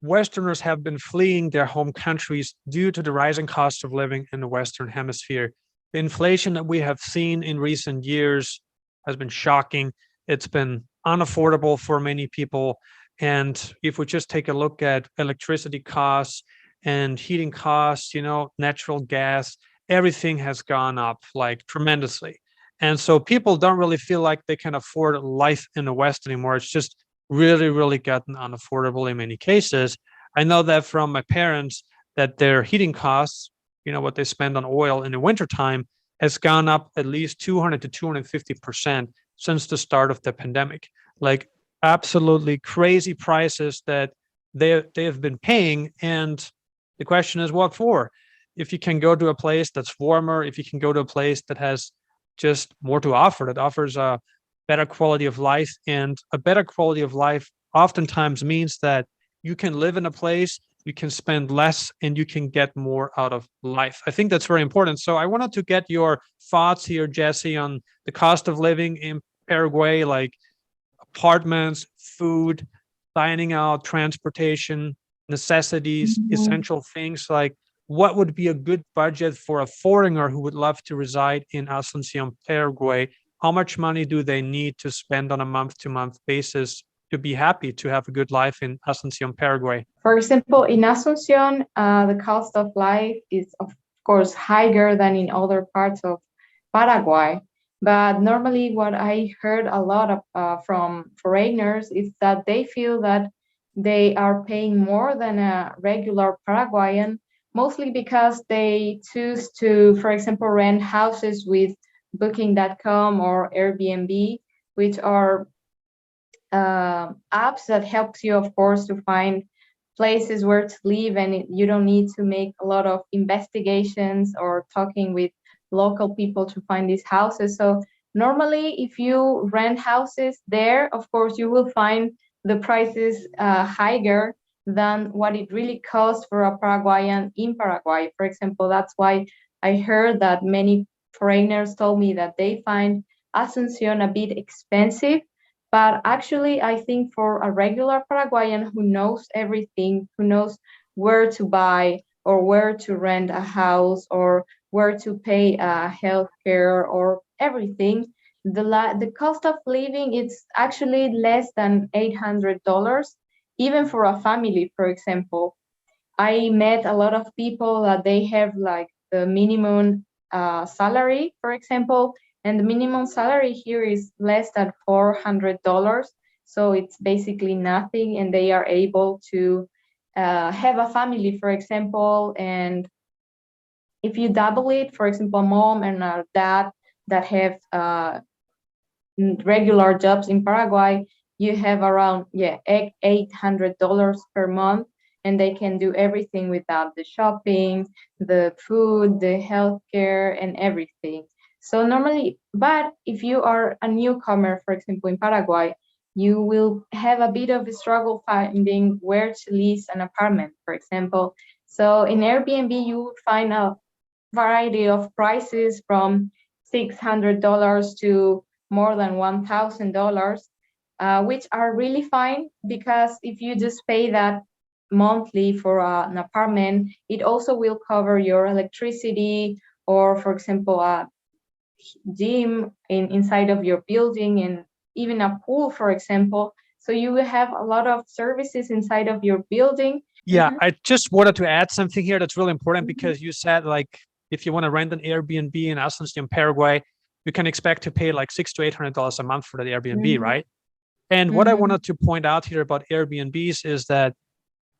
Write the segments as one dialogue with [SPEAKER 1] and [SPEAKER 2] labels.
[SPEAKER 1] Westerners have been fleeing their home countries due to the rising cost of living in the Western Hemisphere. The inflation that we have seen in recent years has been shocking. It's been unaffordable for many people. And if we just take a look at electricity costs and heating costs, natural gas, everything has gone up like tremendously. And so people don't really feel like they can afford life in the West anymore. It's just really, really gotten unaffordable in many cases. I know that from my parents that their heating costs, what they spend on oil in the wintertime, has gone up at least 200 to 250% since the start of the pandemic. Like absolutely crazy prices that they have been paying. And the question is, what for? If you can go to a place that's warmer, if you can go to a place that has just more to offer, that offers a better quality of life, and a better quality of life oftentimes means that you can live in a place, you can spend less, and you can get more out of life. I think that's very important. So I wanted to get your thoughts here, Jesse, on the cost of living in Paraguay, like apartments, food, dining out, transportation, necessities, essential things. Like, what would be a good budget for a foreigner who would love to reside in Asunción, Paraguay? How much money do they need to spend on a month-to-month basis to be happy to have a good life in Asunción, Paraguay?
[SPEAKER 2] For example, in Asunción, the cost of life is, of course, higher than in other parts of Paraguay. But normally what I heard a lot of, from foreigners is that they feel that they are paying more than a regular Paraguayan, mostly because they choose to, for example, rent houses with Booking.com or Airbnb, which are apps that helps you, of course, to find places where to live, and you don't need to make a lot of investigations or talking with local people to find these houses. So normally, if you rent houses there, of course, you will find the prices higher than what it really costs for a Paraguayan in Paraguay. For example, that's why I heard that many foreigners told me that they find Asunción a bit expensive. But actually, I think for a regular Paraguayan who knows everything, who knows where to buy or where to rent a house or where to pay healthcare or everything, the cost of living is actually less than $800, even for a family, for example. I met a lot of people that they have like the minimum salary, for example, and the minimum salary here is less than $400. So it's basically nothing, and they are able to have a family, for example. And if you double it, for example, a mom and a dad that have regular jobs in Paraguay, you have around $800 per month, and they can do everything without the shopping, the food, the healthcare, and everything. So normally, but if you are a newcomer, for example, in Paraguay, you will have a bit of a struggle finding where to lease an apartment, for example. So in Airbnb, you will find a variety of prices from $600 to more than $1,000, which are really fine, because if you just pay that monthly for an apartment, it also will cover your electricity, or for example, a gym inside of your building, and even a pool, for example. So you will have a lot of services inside of your building.
[SPEAKER 1] Yeah, I just wanted to add something here that's really important, because you said, like, if you want to rent an Airbnb in Asunción, Paraguay, you can expect to pay like $600 to $800 a month for the Airbnb, right? And what I wanted to point out here about Airbnbs is that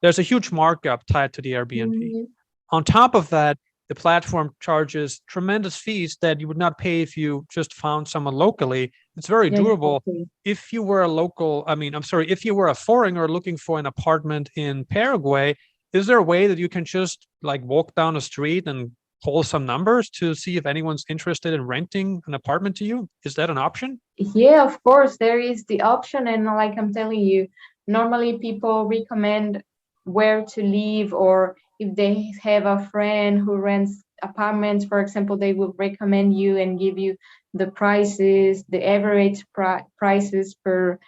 [SPEAKER 1] there's a huge markup tied to the Airbnb. On top of that, the platform charges tremendous fees that you would not pay if you just found someone locally. It's very doable. If you were if you were a foreigner looking for an apartment in Paraguay, is there a way that you can just like walk down a street and call some numbers to see if anyone's interested in renting an apartment to you? Is that an option?
[SPEAKER 2] Yeah, of course, there is the option. And like I'm telling you, normally people recommend where to live, or if they have a friend who rents apartments, for example, they will recommend you and give you the prices, the average prices per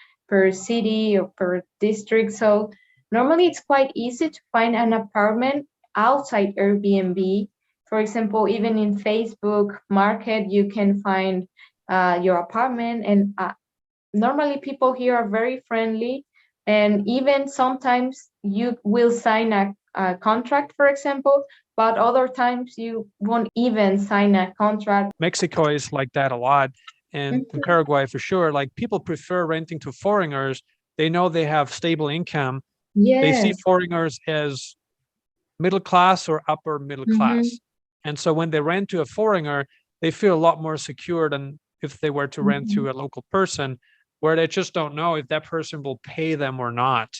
[SPEAKER 2] city or per district. So normally it's quite easy to find an apartment outside Airbnb. For example, even in Facebook Market, you can find your apartment, and normally people here are very friendly, and even sometimes you will sign a contract, for example, but other times you won't even sign a contract.
[SPEAKER 1] Mexico is like that a lot. And in Paraguay, for sure, like people prefer renting to foreigners. They know they have stable income. They see
[SPEAKER 2] Yes.
[SPEAKER 1] foreigners as middle class or upper middle class. And so when they rent to a foreigner, they feel a lot more secure than if they were to rent to a local person, where they just don't know if that person will pay them or not.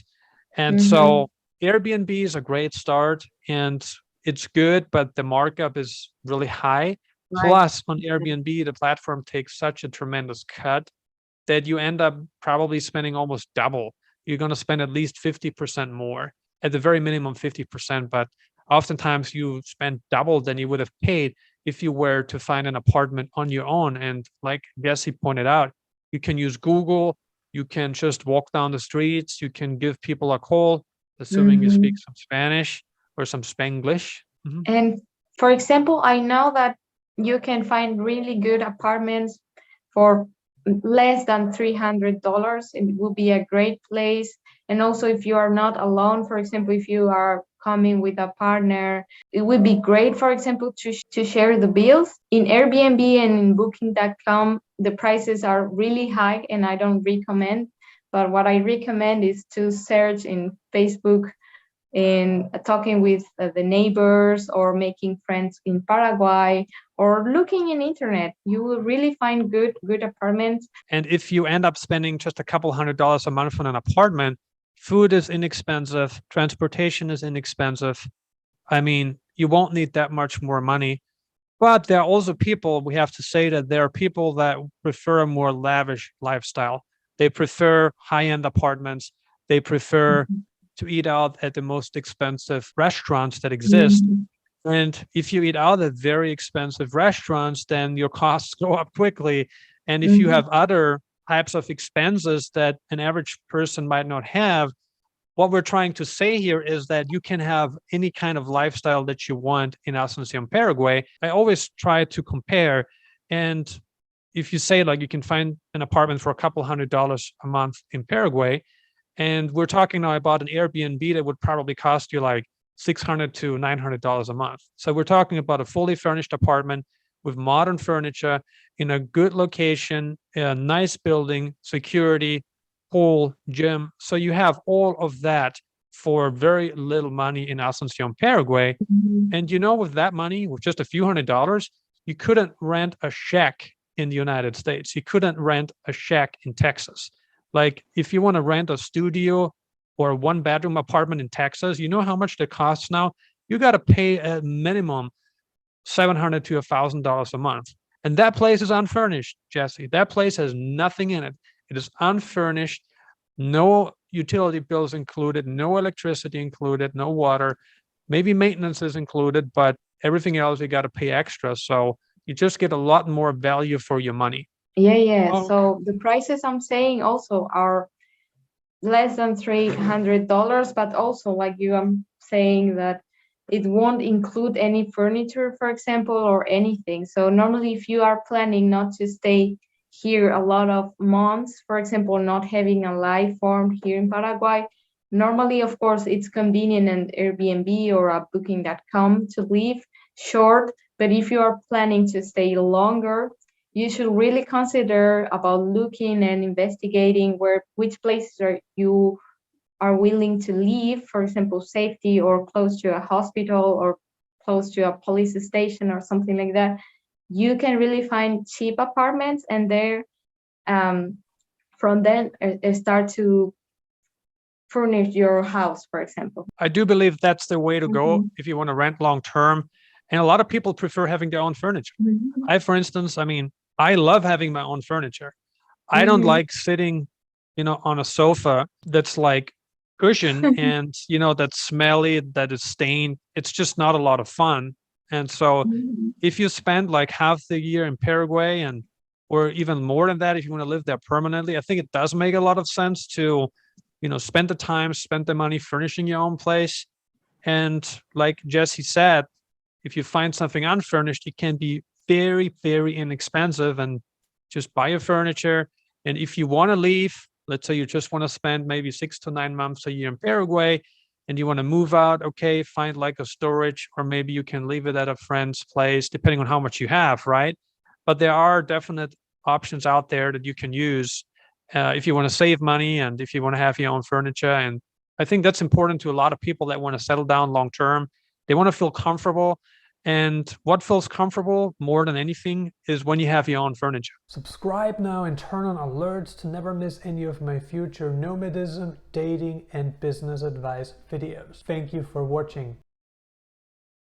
[SPEAKER 1] And so Airbnb is a great start and it's good, but the markup is really high.
[SPEAKER 2] Right.
[SPEAKER 1] Plus, on Airbnb, the platform takes such a tremendous cut that you end up probably spending almost double. You're going to spend at least 50% more, at the very minimum 50%, but oftentimes you spend double than you would have paid if you were to find an apartment on your own. And like Jesse pointed out, you can use Google, you can just walk down the streets, you can give people a call, assuming you speak some Spanish or some Spanglish.
[SPEAKER 2] And for example, I know that you can find really good apartments for less than $300. It would be a great place. And also, if you are not alone, for example, if you are coming with a partner, it would be great, for example, to share the bills. In Airbnb and in booking.com, the prices are really high and I don't recommend. But what I recommend is to search in Facebook, in talking with the neighbors or making friends in Paraguay or looking in internet. You will really find good apartments.
[SPEAKER 1] And if you end up spending just a couple $100 a month on an apartment, food is inexpensive, transportation is inexpensive. I mean, you won't need that much more money. But there are also people, we have to say that there are people that prefer a more lavish lifestyle. They prefer high-end apartments. They prefer to eat out at the most expensive restaurants that exist. And if you eat out at very expensive restaurants, then your costs go up quickly. And if you have other types of expenses that an average person might not have, what we're trying to say here is that you can have any kind of lifestyle that you want in Asunción, Paraguay. I always try to compare. And if you say like you can find an apartment for a couple $100 a month in Paraguay, and we're talking now about an Airbnb that would probably cost you like $600 to $900 a month. So we're talking about a fully furnished apartment with modern furniture in a good location, a nice building, security, pool, gym. So you have all of that for very little money in Asunción, Paraguay. And you know, with that money, with just a few $100s, you couldn't rent a shack in the United States. You couldn't rent a shack in Texas. Like if you want to rent a studio or a one-bedroom apartment in Texas, you know how much that costs now? You got to pay a minimum $700 to $1,000 a month. And that place is unfurnished, Jesse. That place has nothing in it. It is unfurnished, no utility bills included, no electricity included, no water. Maybe maintenance is included, but everything else you got to pay extra. So you just get a lot more value for your money.
[SPEAKER 2] Yeah.
[SPEAKER 1] Oh.
[SPEAKER 2] So the prices I'm saying also are less than $300, but also like you, I'm saying that it won't include any furniture, for example, or anything. So normally if you are planning not to stay here a lot of months, for example, not having a life formed here in Paraguay, normally, of course, it's convenient an Airbnb or a booking.com to live short. But if you are planning to stay longer, you should really consider about looking and investigating which places you are willing to live, for example, safety or close to a hospital or close to a police station or something like that. You can really find cheap apartments, and there from then start to furnish your house, for example.
[SPEAKER 1] I do believe that's the way to go if you want to rent long term. And a lot of people prefer having their own furniture. I, for instance, I love having my own furniture. I don't like sitting, on a sofa that's like cushion and, that's smelly, that is stained. It's just not a lot of fun. And so if you spend like half the year in Paraguay or even more than that, if you want to live there permanently, I think it does make a lot of sense to, spend the time, spend the money furnishing your own place. And like Jesse said, if you find something unfurnished, it can be very, very inexpensive, and just buy your furniture. And if you want to leave, let's say you just want to spend maybe 6 to 9 months a year in Paraguay and you want to move out, okay, find like a storage, or maybe you can leave it at a friend's place, depending on how much you have, right? But there are definite options out there that you can use if you want to save money and if you want to have your own furniture. And I think that's important to a lot of people that want to settle down long term. They want to feel comfortable. And what feels comfortable more than anything is when you have your own furniture.
[SPEAKER 3] Subscribe now and turn on alerts to never miss any of my future nomadism, dating, and business advice videos. Thank you for watching.